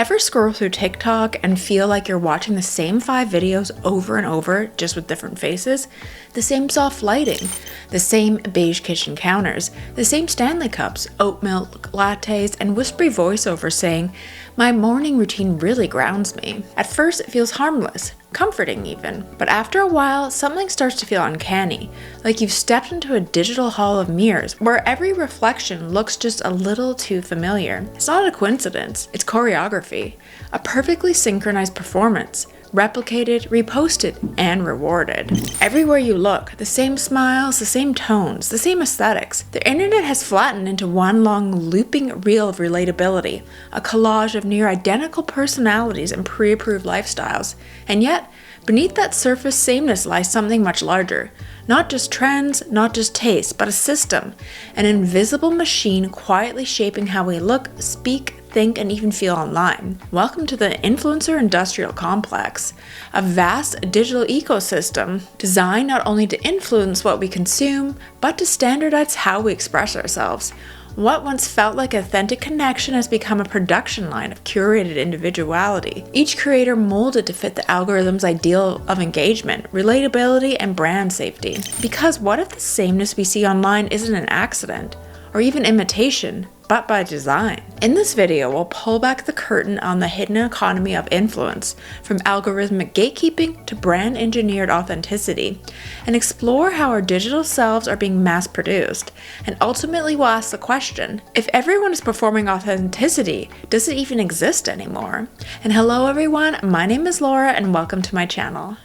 Ever scroll through TikTok and feel like you're watching the same 5 videos over and over, just with different faces? The same soft lighting, the same beige kitchen counters, the same Stanley cups, oat milk lattes, and whispery voiceovers saying, "My morning routine really grounds me." At first, it feels harmless, comforting even. But after a while, something starts to feel uncanny, like you've stepped into a digital hall of mirrors where every reflection looks just a little too familiar. It's not a coincidence, it's choreography, a perfectly synchronized performance, replicated, reposted, and rewarded. Everywhere you look, the same smiles, the same tones, the same aesthetics. The internet has flattened into one long looping reel of relatability, a collage of near identical personalities and pre-approved lifestyles. And yet, beneath that surface sameness lies something much larger. Not just trends, not just taste, but a system, an invisible machine quietly shaping how we look, speak, think, and even feel online. Welcome to the influencer industrial complex, a vast digital ecosystem designed not only to influence what we consume, but to standardize how we express ourselves. What once felt like authentic connection has become a production line of curated individuality, each creator molded to fit the algorithm's ideal of engagement, relatability, and brand safety. Because what if the sameness we see online isn't an accident, or even imitation, but by design? In this video, we'll pull back the curtain on the hidden economy of influence, from algorithmic gatekeeping to brand-engineered authenticity, and explore how our digital selves are being mass-produced. And ultimately, we'll ask the question, if everyone is performing authenticity, does it even exist anymore? And hello everyone, my name is Laura, and welcome to my channel.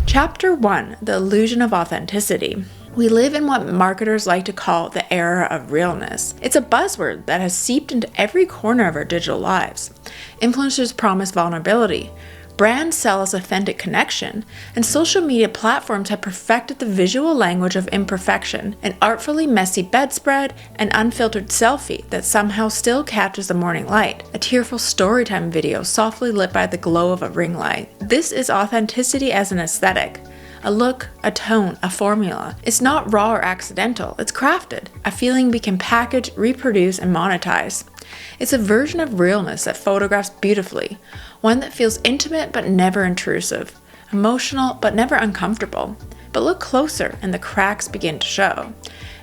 Chapter 1. The Illusion of Authenticity. We live in what marketers like to call the era of realness. It's a buzzword that has seeped into every corner of our digital lives. Influencers promise vulnerability, brands sell us authentic connection, and social media platforms have perfected the visual language of imperfection, an artfully messy bedspread, an unfiltered selfie that somehow still catches the morning light, a tearful storytime video softly lit by the glow of a ring light. This is authenticity as an aesthetic. A look, a tone, a formula. It's not raw or accidental, it's crafted. A feeling we can package, reproduce, and monetize. It's a version of realness that photographs beautifully, one that feels intimate but never intrusive, emotional but never uncomfortable. But look closer and the cracks begin to show.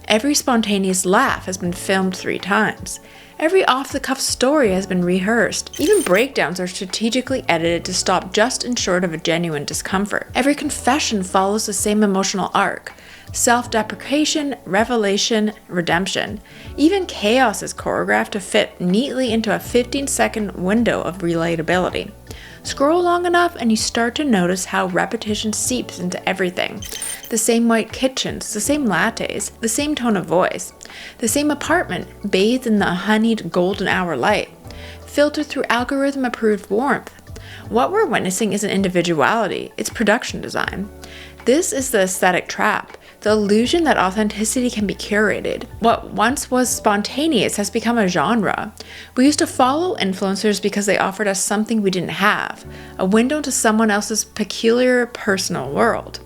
Every spontaneous laugh has been filmed 3 times. Every off-the-cuff story has been rehearsed. Even breakdowns are strategically edited to stop just and short of a genuine discomfort. Every confession follows the same emotional arc. Self-deprecation, revelation, redemption. Even chaos is choreographed to fit neatly into a 15-second window of relatability. Scroll long enough and you start to notice how repetition seeps into everything. The same white kitchens, the same lattes, the same tone of voice, the same apartment bathed in the honeyed golden hour light, filtered through algorithm-approved warmth. What we're witnessing isn't individuality, it's production design. This is the aesthetic trap. The illusion that authenticity can be curated. What once was spontaneous has become a genre. We used to follow influencers because they offered us something we didn't have, a window to someone else's peculiar personal world.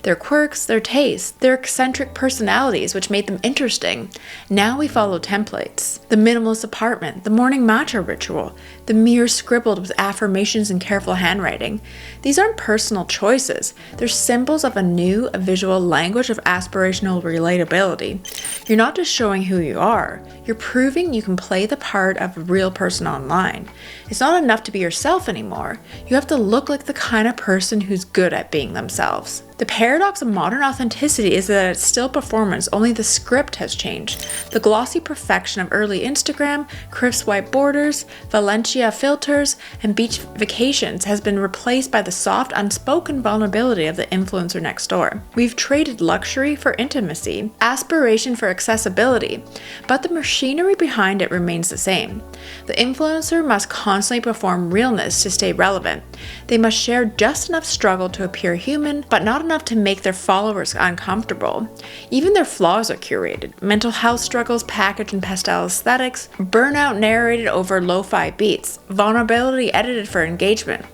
Their quirks, their tastes, their eccentric personalities, which made them interesting. Now we follow templates. The minimalist apartment, the morning matcha ritual, the mirror scribbled with affirmations and careful handwriting. These aren't personal choices. They're symbols of a new visual language of aspirational relatability. You're not just showing who you are. You're proving you can play the part of a real person online. It's not enough to be yourself anymore. You have to look like the kind of person who's good at being themselves. The paradox of modern authenticity is that it's still performance, only the script has changed. The glossy perfection of early Instagram, crisp white borders, Valencia filters, and beach vacations has been replaced by the soft, unspoken vulnerability of the influencer next door. We've traded luxury for intimacy, aspiration for accessibility, but the machinery behind it remains the same. The influencer must constantly perform realness to stay relevant. They must share just enough struggle to appear human, but not enough to make their followers uncomfortable. Even their flaws are curated. Mental health struggles packaged in pastel aesthetics, burnout narrated over lo-fi beats, vulnerability edited for engagement.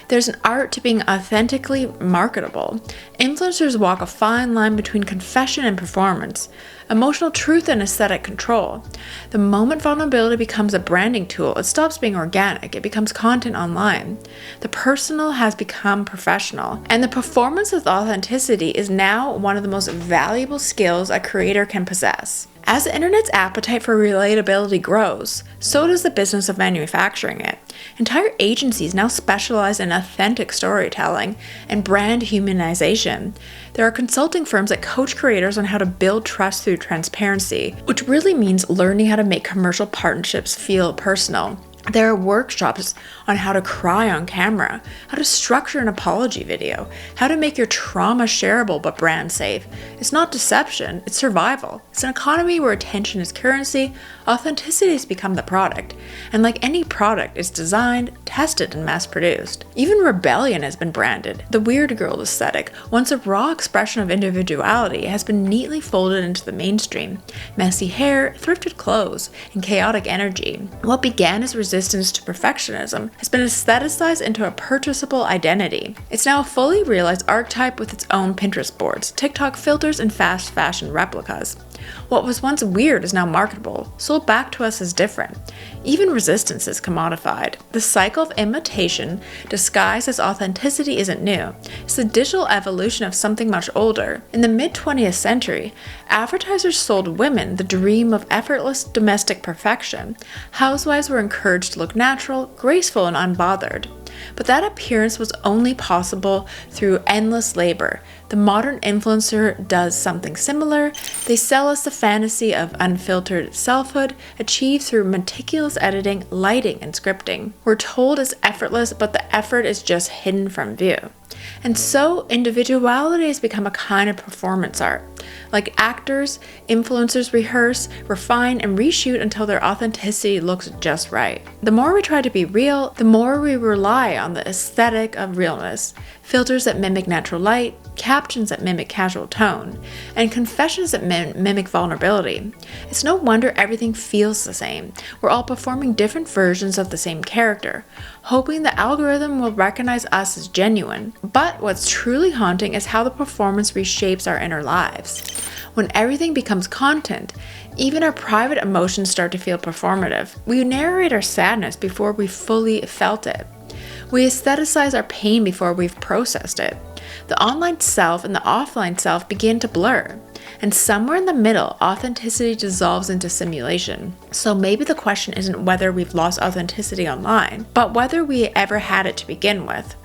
There's an art to being authentically marketable. Influencers walk a fine line between confession and performance, emotional truth and aesthetic control. The moment vulnerability becomes a branding tool, it stops being organic, it becomes content online. The personal has become professional, and the performance of authenticity is now one of the most valuable skills a creator can possess. As the internet's appetite for relatability grows, so does the business of manufacturing it. Entire agencies now specialize in authentic storytelling and brand humanization. There are consulting firms that coach creators on how to build trust through transparency, which really means learning how to make commercial partnerships feel personal. There are workshops on how to cry on camera, how to structure an apology video, how to make your trauma shareable but brand safe. It's not deception, it's survival. It's an economy where attention is currency, authenticity has become the product. And like any product, it's designed, tested, and mass-produced. Even rebellion has been branded. The weird girl aesthetic, once a raw expression of individuality, has been neatly folded into the mainstream. Messy hair, thrifted clothes, and chaotic energy. What began as resistance to perfectionism has been aestheticized into a purchasable identity. It's now a fully realized archetype with its own Pinterest boards, TikTok filters, and fast fashion replicas. What was once weird is now marketable, sold back to us as different. Even resistance is commodified. The cycle of imitation disguised as authenticity isn't new. It's the digital evolution of something much older. In the mid-20th century, advertisers sold women the dream of effortless domestic perfection. Housewives were encouraged to look natural, graceful, and unbothered. But that appearance was only possible through endless labor. The modern influencer does something similar. They sell us the fantasy of unfiltered selfhood, achieved through meticulous editing, lighting, and scripting. We're told it's effortless, but the effort is just hidden from view. And so, individuality has become a kind of performance art. Like actors, influencers rehearse, refine, and reshoot until their authenticity looks just right. The more we try to be real, the more we rely on the aesthetic of realness. Filters that mimic natural light, captions that mimic casual tone, and confessions that mimic vulnerability. It's no wonder everything feels the same. We're all performing different versions of the same character, hoping the algorithm will recognize us as genuine. But what's truly haunting is how the performance reshapes our inner lives. When everything becomes content, even our private emotions start to feel performative. We narrate our sadness before we fully felt it. We aestheticize our pain before we've processed it. The online self and the offline self begin to blur. And somewhere in the middle, authenticity dissolves into simulation. So maybe the question isn't whether we've lost authenticity online, but whether we ever had it to begin with.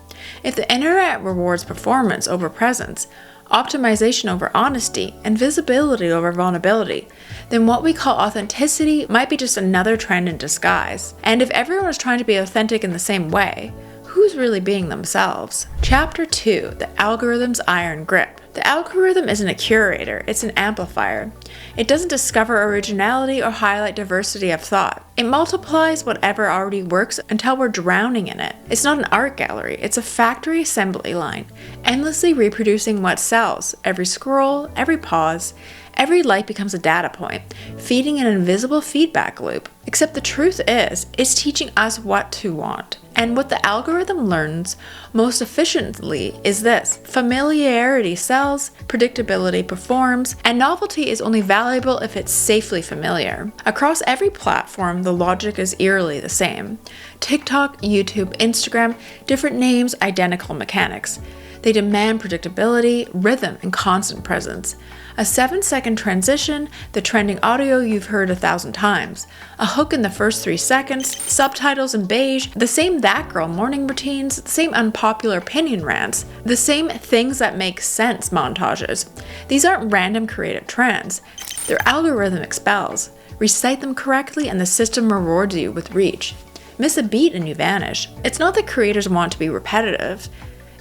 If the internet rewards performance over presence, optimization over honesty, and visibility over vulnerability, then what we call authenticity might be just another trend in disguise. And if everyone is trying to be authentic in the same way, who's really being themselves? Chapter 2, the algorithm's iron grip. The algorithm isn't a curator, it's an amplifier. It doesn't discover originality or highlight diversity of thought. It multiplies whatever already works until we're drowning in it. It's not an art gallery, it's a factory assembly line, endlessly reproducing what sells. Every scroll, every pause, every like becomes a data point, feeding an invisible feedback loop. Except the truth is, it's teaching us what to want. And what the algorithm learns most efficiently is this: familiarity sells, predictability performs, and novelty is only valuable if it's safely familiar. Across every platform, the logic is eerily the same. TikTok, YouTube, Instagram, different names, identical mechanics. They demand predictability, rhythm, and constant presence. A 7-second transition, the trending audio you've heard 1,000 times. A hook in the first 3 seconds, subtitles in beige, the same that girl morning routines, the same unpopular opinion rants, the same things that make sense montages. These aren't random creative trends. Their algorithm expels. Recite them correctly and the system rewards you with reach. Miss a beat and you vanish. It's not that creators want to be repetitive.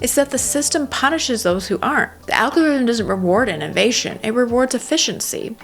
It's that the system punishes those who aren't. The algorithm doesn't reward innovation, it rewards efficiency.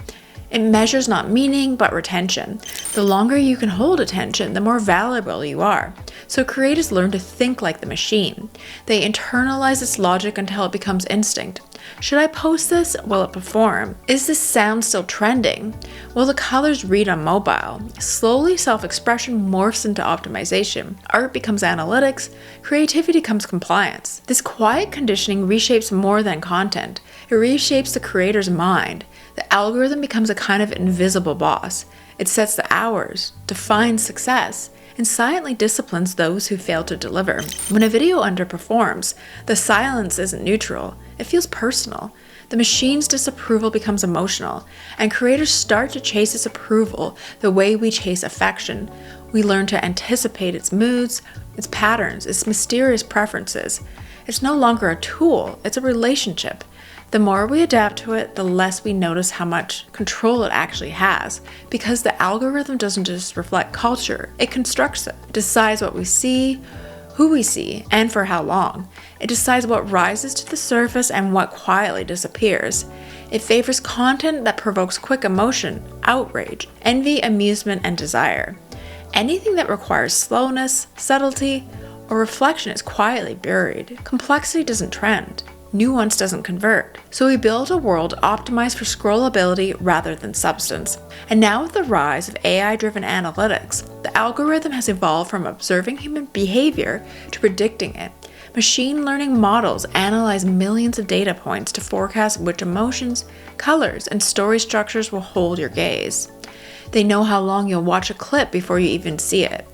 It measures not meaning, but retention. The longer you can hold attention, the more valuable you are. So creators learn to think like the machine. They internalize its logic until it becomes instinct. Should I post this? Will it perform? Is this sound still trending? Will the colors read on mobile? Slowly, self-expression morphs into optimization. Art becomes analytics. Creativity becomes compliance. This quiet conditioning reshapes more than content. It reshapes the creator's mind. The algorithm becomes a kind of invisible boss. It sets the hours, defines success, and silently disciplines those who fail to deliver. When a video underperforms, the silence isn't neutral. It feels personal. The machine's disapproval becomes emotional, and creators start to chase its approval the way we chase affection. We learn to anticipate its moods, its patterns, its mysterious preferences. It's no longer a tool, it's a relationship. The more we adapt to it, the less we notice how much control it actually has, because the algorithm doesn't just reflect culture, it constructs it. It decides what we see, who we see, and for how long. It decides what rises to the surface and what quietly disappears. It favors content that provokes quick emotion, outrage, envy, amusement, and desire. Anything that requires slowness, subtlety, or reflection is quietly buried. Complexity doesn't trend. Nuance doesn't convert. So we build a world optimized for scrollability rather than substance. And now with the rise of AI-driven analytics, the algorithm has evolved from observing human behavior to predicting it. Machine learning models analyze millions of data points to forecast which emotions, colors, and story structures will hold your gaze. They know how long you'll watch a clip before you even see it.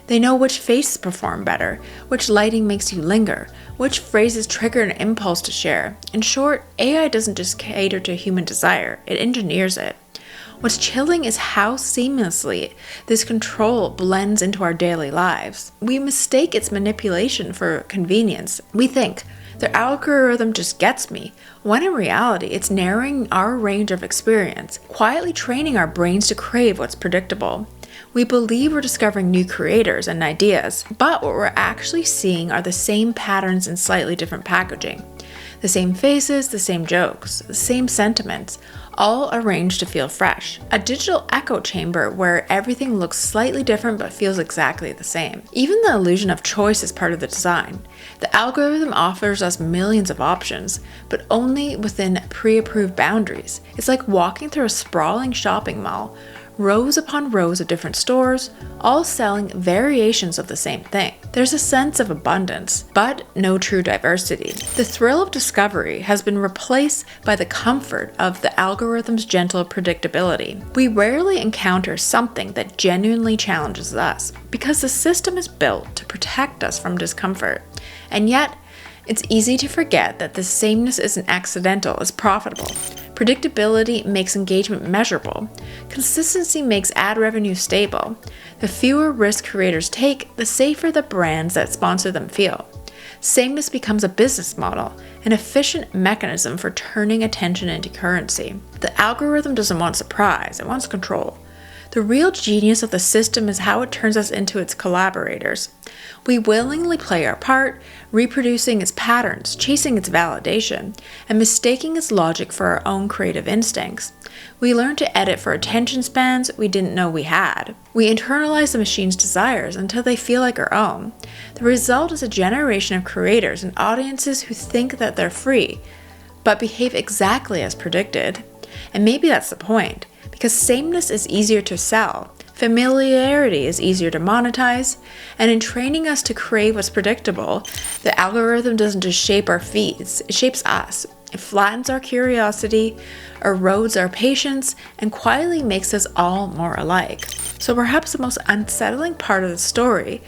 They know which faces perform better, which lighting makes you linger, which phrases trigger an impulse to share. In short, AI doesn't just cater to human desire, it engineers it. What's chilling is how seamlessly this control blends into our daily lives. We mistake its manipulation for convenience. We think, the algorithm just gets me, when in reality, it's narrowing our range of experience, quietly training our brains to crave what's predictable. We believe we're discovering new creators and ideas, but what we're actually seeing are the same patterns in slightly different packaging. The same faces, the same jokes, the same sentiments, all arranged to feel fresh. A digital echo chamber where everything looks slightly different but feels exactly the same. Even the illusion of choice is part of the design. The algorithm offers us millions of options, but only within pre-approved boundaries. It's like walking through a sprawling shopping mall, rows upon rows of different stores, all selling variations of the same thing. There's a sense of abundance, but no true diversity. The thrill of discovery has been replaced by the comfort of the algorithm's gentle predictability. We rarely encounter something that genuinely challenges us, because the system is built to protect us from discomfort. And yet, it's easy to forget that this sameness isn't accidental, it's profitable. Predictability makes engagement measurable. Consistency makes ad revenue stable. The fewer risks creators take, the safer the brands that sponsor them feel. Sameness becomes a business model, an efficient mechanism for turning attention into currency. The algorithm doesn't want surprise, it wants control. The real genius of the system is how it turns us into its collaborators. We willingly play our part, reproducing its patterns, chasing its validation, and mistaking its logic for our own creative instincts. We learn to edit for attention spans we didn't know we had. We internalize the machine's desires until they feel like our own. The result is a generation of creators and audiences who think that they're free, but behave exactly as predicted. And maybe that's the point. Because sameness is easier to sell, familiarity is easier to monetize, and in training us to crave what's predictable, the algorithm doesn't just shape our feeds, it shapes us. It flattens our curiosity, erodes our patience, and quietly makes us all more alike. So perhaps the most unsettling part of the story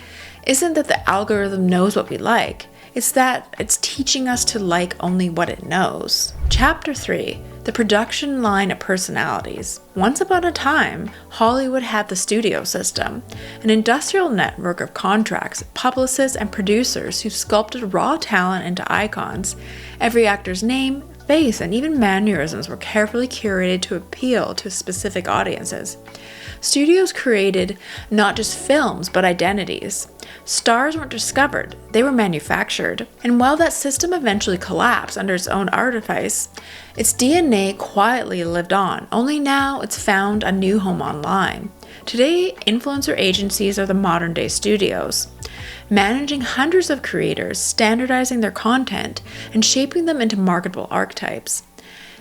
isn't that the algorithm knows what we like, it's that it's teaching us to like only what it knows. Chapter 3. The production line of personalities. Once upon a time, Hollywood had the studio system, an industrial network of contracts, publicists, and producers who sculpted raw talent into icons. Every actor's name, space, and even mannerisms were carefully curated to appeal to specific audiences. Studios created not just films, but identities. Stars weren't discovered, they were manufactured. And while that system eventually collapsed under its own artifice, its DNA quietly lived on, only now it's found a new home online. Today, influencer agencies are the modern-day studios, managing hundreds of creators, standardizing their content, and shaping them into marketable archetypes.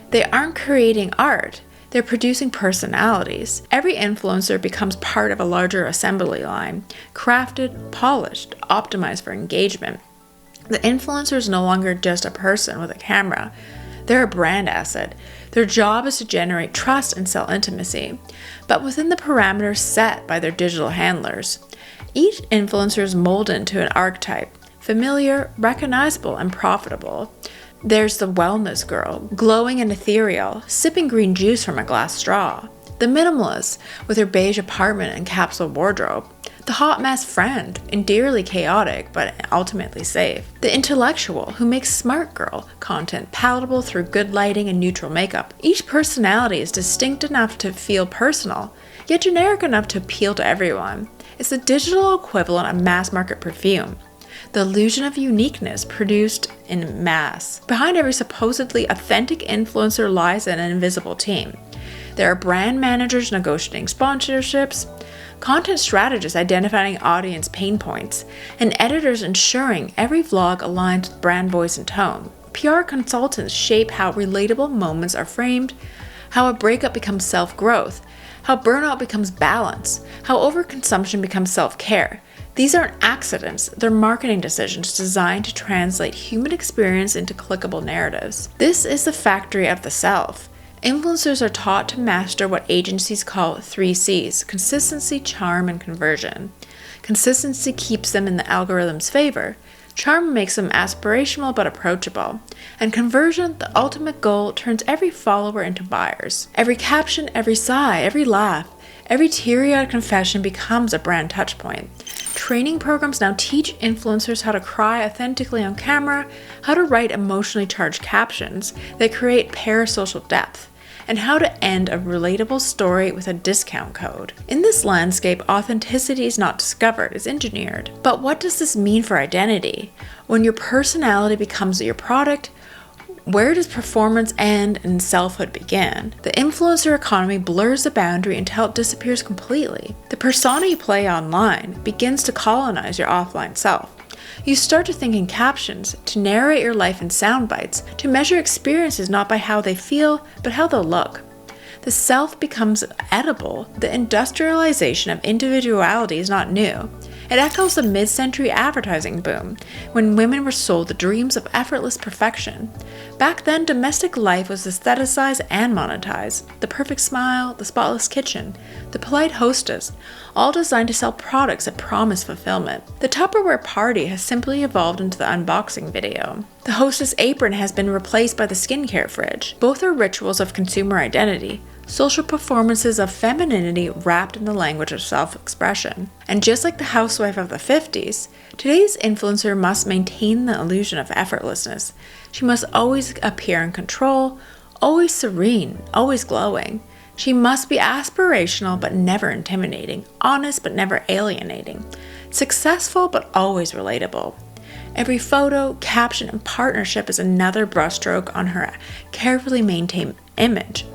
They aren't creating art, they're producing personalities. Every influencer becomes part of a larger assembly line, crafted, polished, optimized for engagement. The influencer is no longer just a person with a camera. They're a brand asset. Their job is to generate trust and sell intimacy, but within the parameters set by their digital handlers. Each influencer is molded into an archetype, familiar, recognizable, and profitable. There's the wellness girl, glowing and ethereal, sipping green juice from a glass straw. The minimalist, with her beige apartment and capsule wardrobe. The hot mess friend, endearly chaotic, but ultimately safe. The intellectual, who makes smart girl content palatable through good lighting and neutral makeup. Each personality is distinct enough to feel personal, yet generic enough to appeal to everyone. It's the digital equivalent of mass market perfume. The illusion of uniqueness produced in mass. Behind every supposedly authentic influencer lies an invisible team. There are brand managers negotiating sponsorships, content strategists identifying audience pain points, and editors ensuring every vlog aligns with brand voice and tone. PR consultants shape how relatable moments are framed, how a breakup becomes self-growth, how burnout becomes balance, how overconsumption becomes self-care. These aren't accidents, they're marketing decisions designed to translate human experience into clickable narratives. This is the factory of the self. Influencers are taught to master what agencies call 3 C's: consistency, charm, and conversion. Consistency keeps them in the algorithm's favor. Charm makes them aspirational but approachable. And conversion, the ultimate goal, turns every follower into buyers. Every caption, every sigh, every laugh, every teary-eyed confession becomes a brand touchpoint. Training programs now teach influencers how to cry authentically on camera, how to write emotionally charged captions that create parasocial depth, and how to end a relatable story with a discount code. In this landscape, authenticity is not discovered, it's engineered. But what does this mean for identity? When your personality becomes your product, where does performance end and selfhood begin? The influencer economy blurs the boundary until it disappears completely. The persona you play online begins to colonize your offline self. You start to think in captions, to narrate your life in sound bites, to measure experiences not by how they feel, but how they'll look. The self becomes edible. The industrialization of individuality is not new. It echoes the mid-century advertising boom, when women were sold the dreams of effortless perfection. Back then, domestic life was aestheticized and monetized. The perfect smile, the spotless kitchen, the polite hostess, all designed to sell products that promise fulfillment. The Tupperware party has simply evolved into the unboxing video. The hostess apron has been replaced by the skincare fridge. Both are rituals of consumer identity, social performances of femininity wrapped in the language of self-expression. And just like the housewife of the 50s, today's influencer must maintain the illusion of effortlessness. She must always appear in control, always serene, always glowing. She must be aspirational but never intimidating, honest but never alienating, successful but always relatable. Every photo, caption, and partnership is another brushstroke on her carefully maintained image.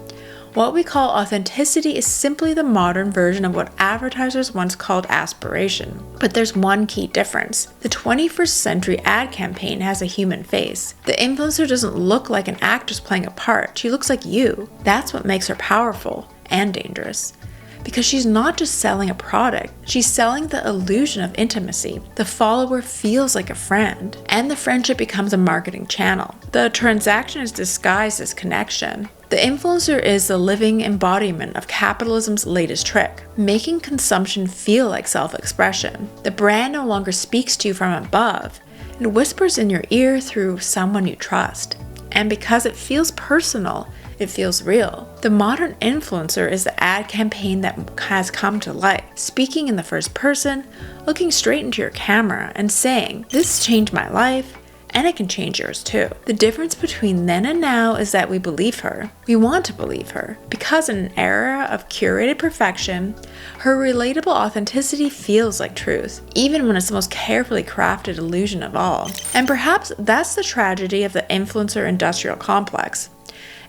What we call authenticity is simply the modern version of what advertisers once called aspiration. But there's one key difference. The 21st century ad campaign has a human face. The influencer doesn't look like an actress playing a part. She looks like you. That's what makes her powerful and dangerous. Because she's not just selling a product, she's selling the illusion of intimacy. The follower feels like a friend, and the friendship becomes a marketing channel. The transaction is disguised as connection. The influencer is the living embodiment of capitalism's latest trick, making consumption feel like self-expression. The brand no longer speaks to you from above. It whispers in your ear through someone you trust. And because it feels personal, it feels real. The modern influencer is the ad campaign that has come to life, speaking in the first person, looking straight into your camera and saying, "This changed my life," and it can change yours too. The difference between then and now is that we believe her. We want to believe her, because in an era of curated perfection, her relatable authenticity feels like truth, even when it's the most carefully crafted illusion of all. And perhaps that's the tragedy of the influencer industrial complex.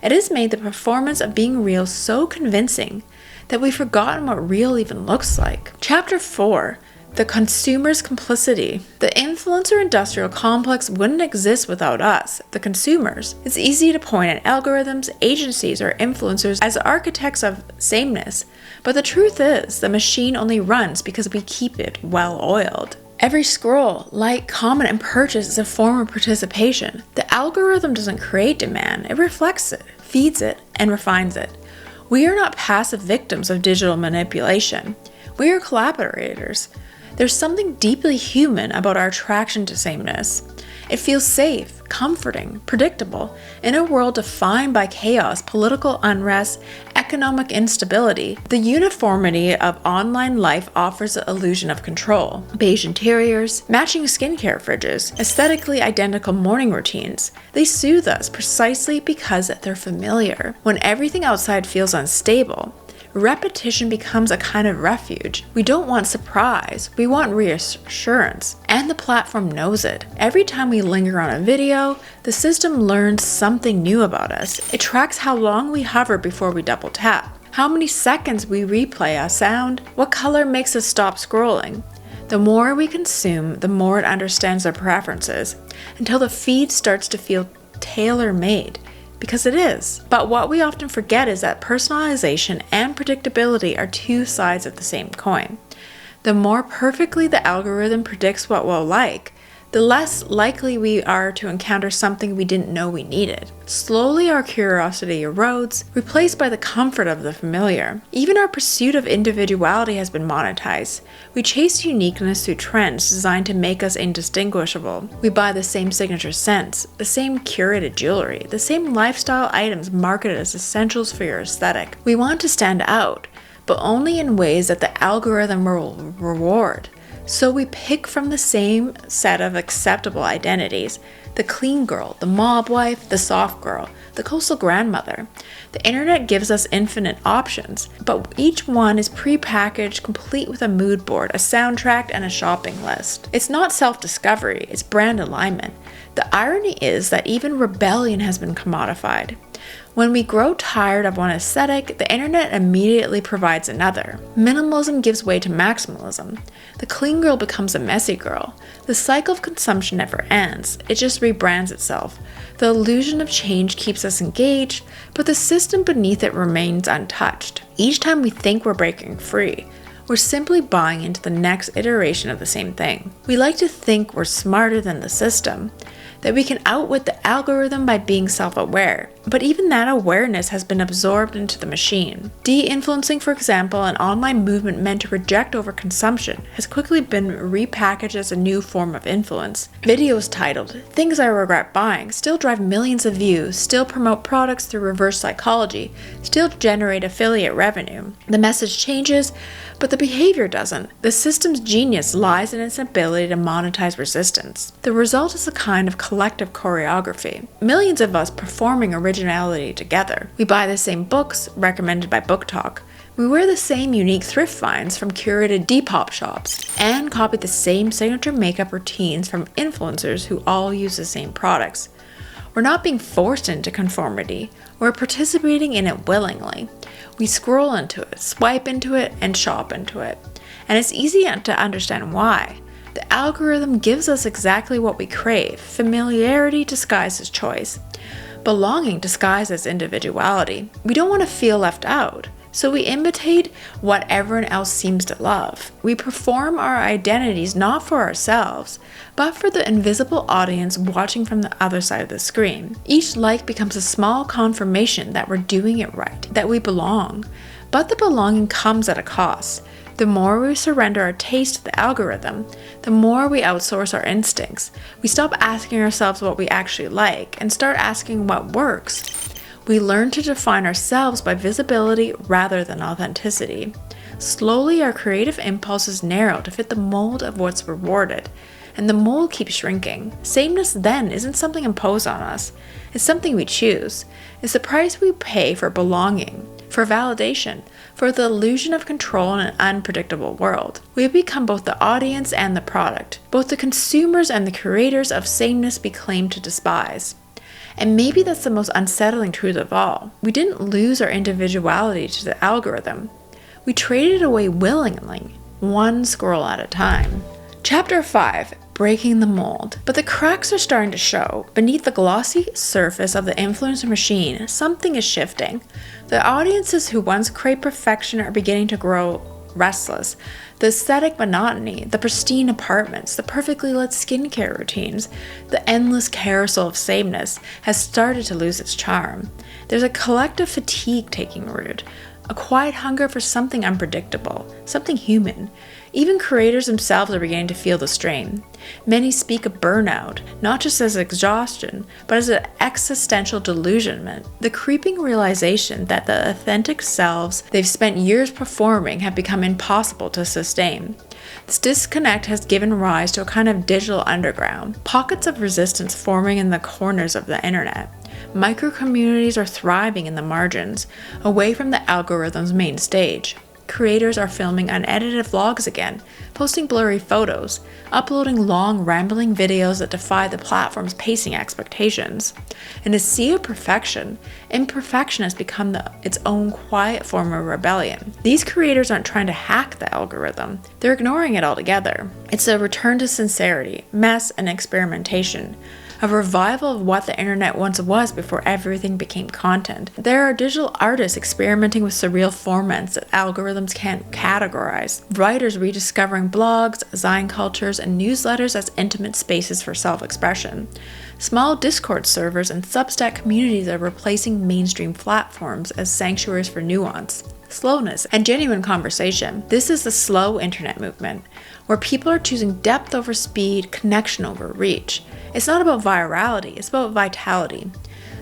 It has made the performance of being real so convincing that we've forgotten what real even looks like. Chapter 4. The consumer's complicity. The influencer industrial complex wouldn't exist without us, the consumers. It's easy to point at algorithms, agencies, or influencers as architects of sameness, but the truth is, the machine only runs because we keep it well oiled. Every scroll, like, comment, and purchase is a form of participation. The algorithm doesn't create demand, it reflects it, feeds it, and refines it. We are not passive victims of digital manipulation. We are collaborators. There's something deeply human about our attraction to sameness. It feels safe, comforting, predictable in a world defined by chaos, political unrest, economic instability. The uniformity of online life offers the illusion of control. Beige interiors, matching skincare fridges, aesthetically identical morning routines. They soothe us precisely because they're familiar. When everything outside feels unstable, repetition becomes a kind of refuge. We don't want surprise, we want reassurance, and the platform knows it. Every time we linger on a video, the system learns something new about us. It tracks how long we hover before we double tap, how many seconds we replay a sound, what color makes us stop scrolling. The more we consume, the more it understands our preferences, until the feed starts to feel tailor-made. Because it is. But what we often forget is that personalization and predictability are two sides of the same coin. The more perfectly the algorithm predicts what we'll like, the less likely we are to encounter something we didn't know we needed. Slowly our curiosity erodes, replaced by the comfort of the familiar. Even our pursuit of individuality has been monetized. We chase uniqueness through trends designed to make us indistinguishable. We buy the same signature scents, the same curated jewelry, the same lifestyle items marketed as essentials for your aesthetic. We want to stand out, but only in ways that the algorithm will reward. So we pick from the same set of acceptable identities: the clean girl, the mob wife, the soft girl, the coastal grandmother. The internet gives us infinite options, but each one is pre-packaged, complete with a mood board, a soundtrack, and a shopping list. It's not self-discovery, it's brand alignment. The irony is that even rebellion has been commodified. When we grow tired of one aesthetic, the internet immediately provides another. Minimalism gives way to maximalism. The clean girl becomes a messy girl. The cycle of consumption never ends, it just rebrands itself. The illusion of change keeps us engaged, but the system beneath it remains untouched. Each time we think we're breaking free, we're simply buying into the next iteration of the same thing. We like to think we're smarter than the system, that we can outwit the algorithm by being self-aware, but even that awareness has been absorbed into the machine. De-influencing, for example, an online movement meant to reject overconsumption, has quickly been repackaged as a new form of influence. Videos titled "Things I Regret Buying" still drive millions of views, still promote products through reverse psychology, still generate affiliate revenue. The message changes, but the behavior doesn't. The system's genius lies in its ability to monetize resistance. The result is a kind of collective choreography. Millions of us performing originality together. We buy the same books, recommended by Book Talk. We wear the same unique thrift finds from curated Depop shops, and copy the same signature makeup routines from influencers who all use the same products. We're not being forced into conformity, we're participating in it willingly. We scroll into it, swipe into it, and shop into it. And it's easy to understand why. The algorithm gives us exactly what we crave: familiarity disguised as choice, belonging disguised as individuality. We don't want to feel left out, so we imitate what everyone else seems to love. We perform our identities not for ourselves, but for the invisible audience watching from the other side of the screen. Each like becomes a small confirmation that we're doing it right, that we belong. But the belonging comes at a cost. The more we surrender our taste to the algorithm, the more we outsource our instincts. We stop asking ourselves what we actually like and start asking what works. We learn to define ourselves by visibility rather than authenticity. Slowly, our creative impulses narrow to fit the mold of what's rewarded, and the mold keeps shrinking. Sameness then isn't something imposed on us. It's something we choose. It's the price we pay for belonging, for validation, for the illusion of control in an unpredictable world. We have become both the audience and the product, both the consumers and the creators of sameness we claim to despise. And maybe that's the most unsettling truth of all. We didn't lose our individuality to the algorithm. We traded it away willingly, one scroll at a time. Chapter 5. Breaking the mold. But the cracks are starting to show. Beneath the glossy surface of the influencer machine, something is shifting. The audiences who once craved perfection are beginning to grow restless. The aesthetic monotony, the pristine apartments, the perfectly lit skincare routines, the endless carousel of sameness has started to lose its charm. There's a collective fatigue taking root, a quiet hunger for something unpredictable, something human. Even creators themselves are beginning to feel the strain. Many speak of burnout, not just as exhaustion, but as an existential delusionment. The creeping realization that the authentic selves they've spent years performing have become impossible to sustain. This disconnect has given rise to a kind of digital underground, pockets of resistance forming in the corners of the internet. Micro-communities are thriving in the margins, away from the algorithm's main stage. Creators are filming unedited vlogs again, posting blurry photos, uploading long, rambling videos that defy the platform's pacing expectations. In a sea of perfection, imperfection has become its own quiet form of rebellion. These creators aren't trying to hack the algorithm, they're ignoring it altogether. It's a return to sincerity, mess, and experimentation. A revival of what the internet once was before everything became content. There are digital artists experimenting with surreal formats that algorithms can't categorize. Writers rediscovering blogs, zine cultures, and newsletters as intimate spaces for self-expression. Small Discord servers and Substack communities are replacing mainstream platforms as sanctuaries for nuance, slowness, and genuine conversation. This is the slow internet movement, where people are choosing depth over speed, connection over reach. It's not about virality, it's about vitality.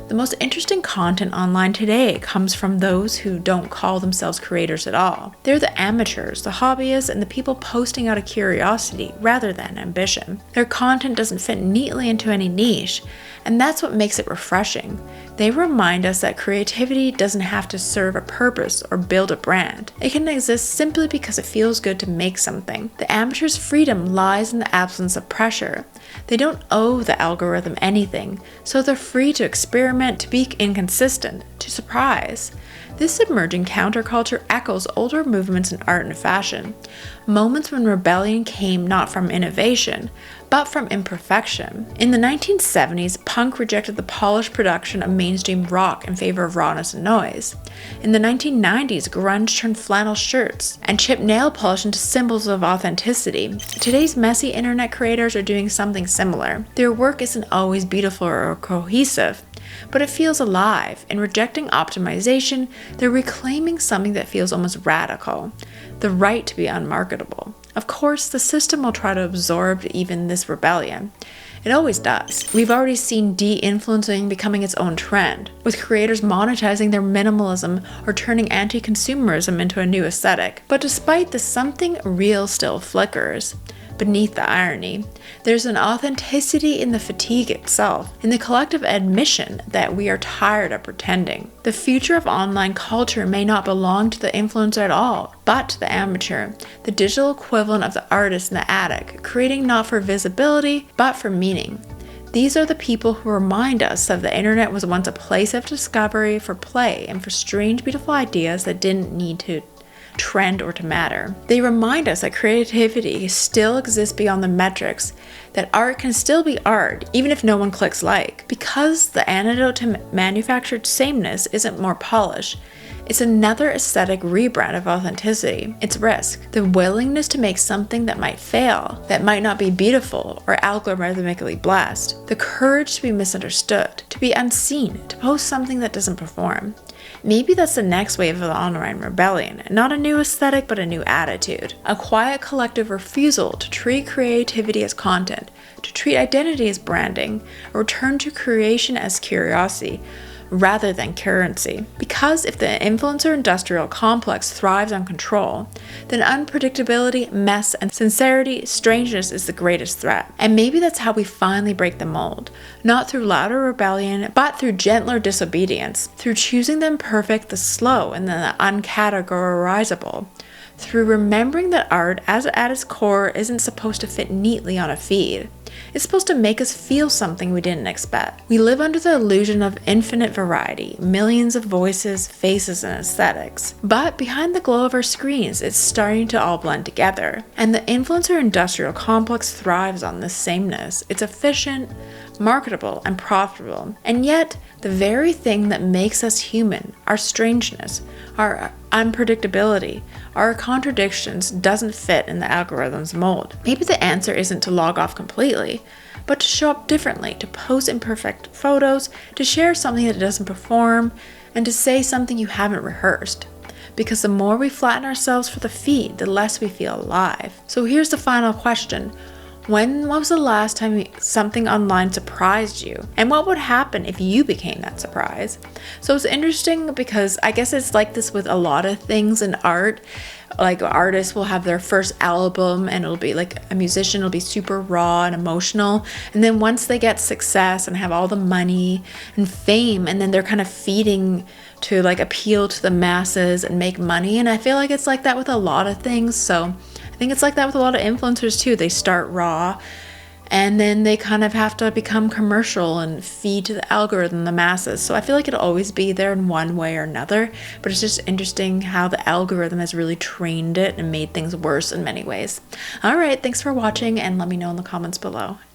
The most interesting content online today comes from those who don't call themselves creators at all. They're the amateurs, the hobbyists, and the people posting out of curiosity rather than ambition. Their content doesn't fit neatly into any niche, and that's what makes it refreshing. They remind us that creativity doesn't have to serve a purpose or build a brand. It can exist simply because it feels good to make something. The amateur's freedom lies in the absence of pressure. They don't owe the algorithm anything, so they're free to experiment, to be inconsistent, to surprise. This emerging counterculture echoes older movements in art and fashion, moments when rebellion came not from innovation, but from imperfection. In the 1970s, punk rejected the polished production of mainstream rock in favor of rawness and noise. In the 1990s, grunge turned flannel shirts and chipped nail polish into symbols of authenticity. Today's messy internet creators are doing something similar. Their work isn't always beautiful or cohesive, but it feels alive. In rejecting optimization, they're reclaiming something that feels almost radical, the right to be unmarketable. Of course, the system will try to absorb even this rebellion. It always does. We've already seen de-influencing becoming its own trend, with creators monetizing their minimalism or turning anti-consumerism into a new aesthetic. But despite this, something real still flickers. Beneath the irony, there's an authenticity in the fatigue itself, in the collective admission that we are tired of pretending. The future of online culture may not belong to the influencer at all, but to the amateur, the digital equivalent of the artist in the attic, creating not for visibility, but for meaning. These are the people who remind us that the internet was once a place of discovery, for play, and for strange, beautiful ideas that didn't need to trend or to matter. They remind us that creativity still exists beyond the metrics, that art can still be art even if no one clicks like, because the antidote to manufactured sameness isn't more polish. It's another aesthetic rebrand of authenticity. It's risk, the willingness to make something that might fail, that might not be beautiful or algorithmically blessed, the courage to be misunderstood, to be unseen, to post something that doesn't perform. Maybe that's the next wave of the online rebellion, not a new aesthetic but a new attitude. A quiet collective refusal to treat creativity as content, to treat identity as branding, a return to creation as curiosity, rather than currency. Because if the influencer industrial complex thrives on control, then unpredictability, mess, and sincerity, strangeness is the greatest threat. And maybe that's how we finally break the mold. Not through louder rebellion, but through gentler disobedience, through choosing the imperfect, the slow, and the uncategorizable. Through remembering that art, as at its core, isn't supposed to fit neatly on a feed. It's supposed to make us feel something we didn't expect. We live under the illusion of infinite variety, millions of voices, faces, and aesthetics. But behind the glow of our screens, it's starting to all blend together. And the influencer industrial complex thrives on this sameness. It's efficient, marketable, and profitable. And yet, the very thing that makes us human, our strangeness, our unpredictability, our contradictions, doesn't fit in the algorithm's mold. Maybe the answer isn't to log off completely, but to show up differently, to post imperfect photos, to share something that doesn't perform, and to say something you haven't rehearsed. Because the more we flatten ourselves for the feed, the less we feel alive. So here's the final question. When was the last time something online surprised you? And what would happen if you became that surprise? So it's interesting because I guess it's like this with a lot of things in art. Like artists will have their first album and it'll be like a musician, it'll be super raw and emotional. And then once they get success and have all the money and fame, and then they're kind of feeding to like appeal to the masses and make money. And I feel like it's like that with a lot of things. So I think it's like that with a lot of influencers too. They start raw and then they kind of have to become commercial and feed to the algorithm, the masses. So I feel like it'll always be there in one way or another, but it's just interesting how the algorithm has really trained it and made things worse in many ways. All right, thanks for watching and let me know in the comments below.